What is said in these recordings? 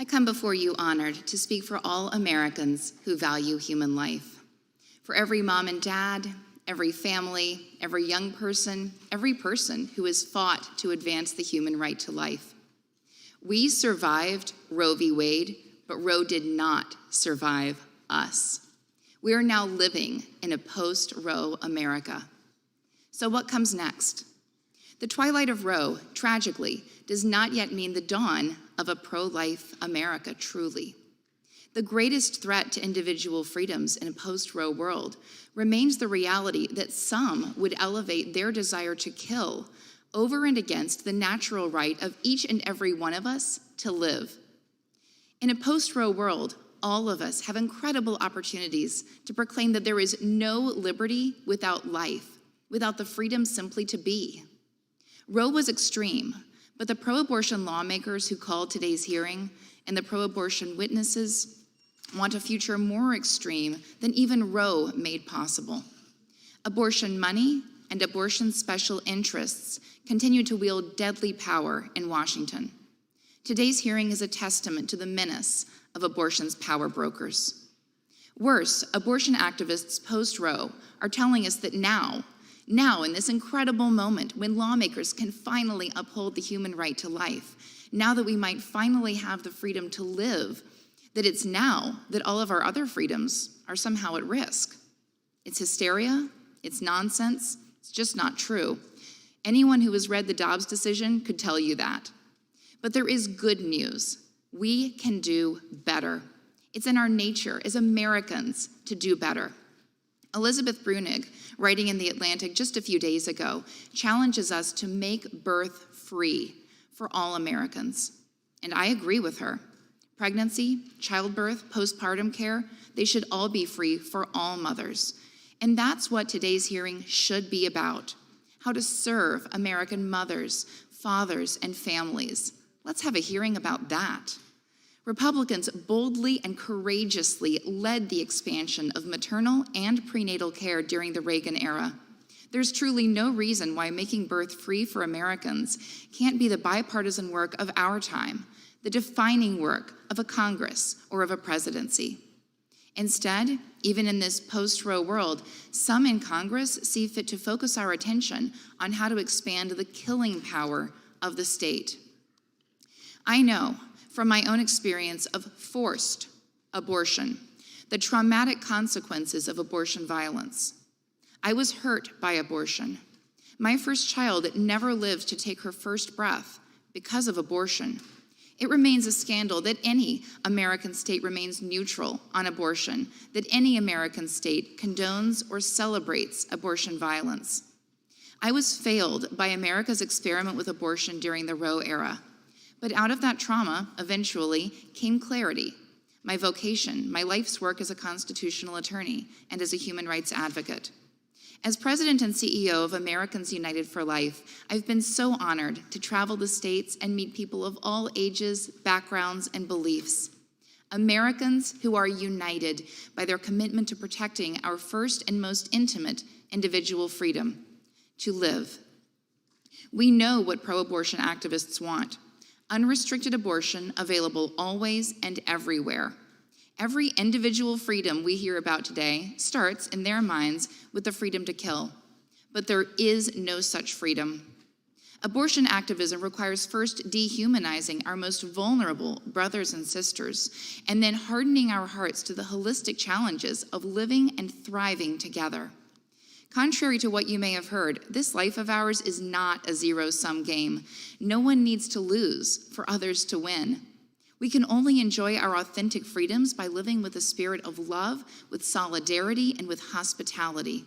I come before you honored to speak for all Americans who value human life. For every mom and dad, every family, every young person, every person who has fought to advance the human right to life. We survived Roe v. Wade, but Roe did not survive us. We are now living in a post-Roe America. So what comes next? The twilight of Roe, tragically, does not yet mean the dawn of a pro-life America, truly. The greatest threat to individual freedoms in a post-Roe world remains the reality that some would elevate their desire to kill over and against the natural right of each and every one of us to live. In a post-Roe world, all of us have incredible opportunities to proclaim that there is no liberty without life, without the freedom simply to be. Roe was extreme, but the pro-abortion lawmakers who called today's hearing and the pro-abortion witnesses want a future more extreme than even Roe made possible. Abortion money and abortion special interests continue to wield deadly power in Washington. Today's hearing is a testament to the menace of abortion's power brokers. Worse, abortion activists post-Roe are telling us that now in this incredible moment when lawmakers can finally uphold the human right to life, now that we might finally have the freedom to live, that it's now that all of our other freedoms are somehow at risk. It's hysteria, it's nonsense, it's just not true. Anyone who has read the Dobbs decision could tell you that. But there is good news. We can do better. It's in our nature as Americans to do better. Elizabeth Brunig, writing in The Atlantic just a few days ago, challenges us to make birth free for all Americans. And I agree with her. Pregnancy, childbirth, postpartum care, they should all be free for all mothers. And that's what today's hearing should be about: how to serve American mothers, fathers, and families. Let's have a hearing about that. Republicans boldly and courageously led the expansion of maternal and prenatal care during the Reagan era. There's truly no reason why making birth free for Americans can't be the bipartisan work of our time, the defining work of a Congress or of a presidency. Instead, even in this post-Roe world, some in Congress see fit to focus our attention on how to expand the killing power of the state. I know from my own experience of forced abortion, the traumatic consequences of abortion violence. I was hurt by abortion. My first child never lived to take her first breath because of abortion. It remains a scandal that any American state remains neutral on abortion, that any American state condones or celebrates abortion violence. I was failed by America's experiment with abortion during the Roe era. But out of that trauma, eventually, came clarity, my vocation, my life's work as a constitutional attorney and as a human rights advocate. As president and CEO of Americans United for Life, I've been so honored to travel the states and meet people of all ages, backgrounds, and beliefs. Americans who are united by their commitment to protecting our first and most intimate individual freedom, to live. We know what pro-abortion activists want: unrestricted abortion available always and everywhere. Every individual freedom we hear about today starts, in their minds, with the freedom to kill. But there is no such freedom. Abortion activism requires first dehumanizing our most vulnerable brothers and sisters, and then hardening our hearts to the holistic challenges of living and thriving together. Contrary to what you may have heard, this life of ours is not a zero-sum game. No one needs to lose for others to win. We can only enjoy our authentic freedoms by living with a spirit of love, with solidarity, and with hospitality.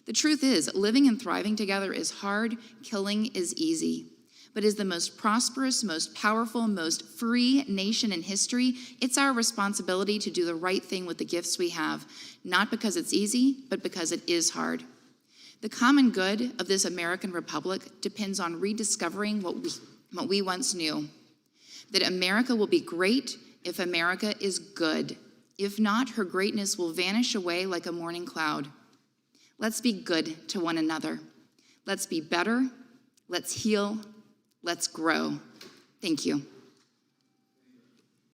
The truth is, living and thriving together is hard, killing is easy. But as the most prosperous, most powerful, most free nation in history, it's our responsibility to do the right thing with the gifts we have, not because it's easy, but because it is hard. The common good of this American republic depends on rediscovering what we once knew: that America will be great if America is good. If not, her greatness will vanish away like a morning cloud. Let's be good to one another. Let's be better. Let's heal. Let's grow. Thank you.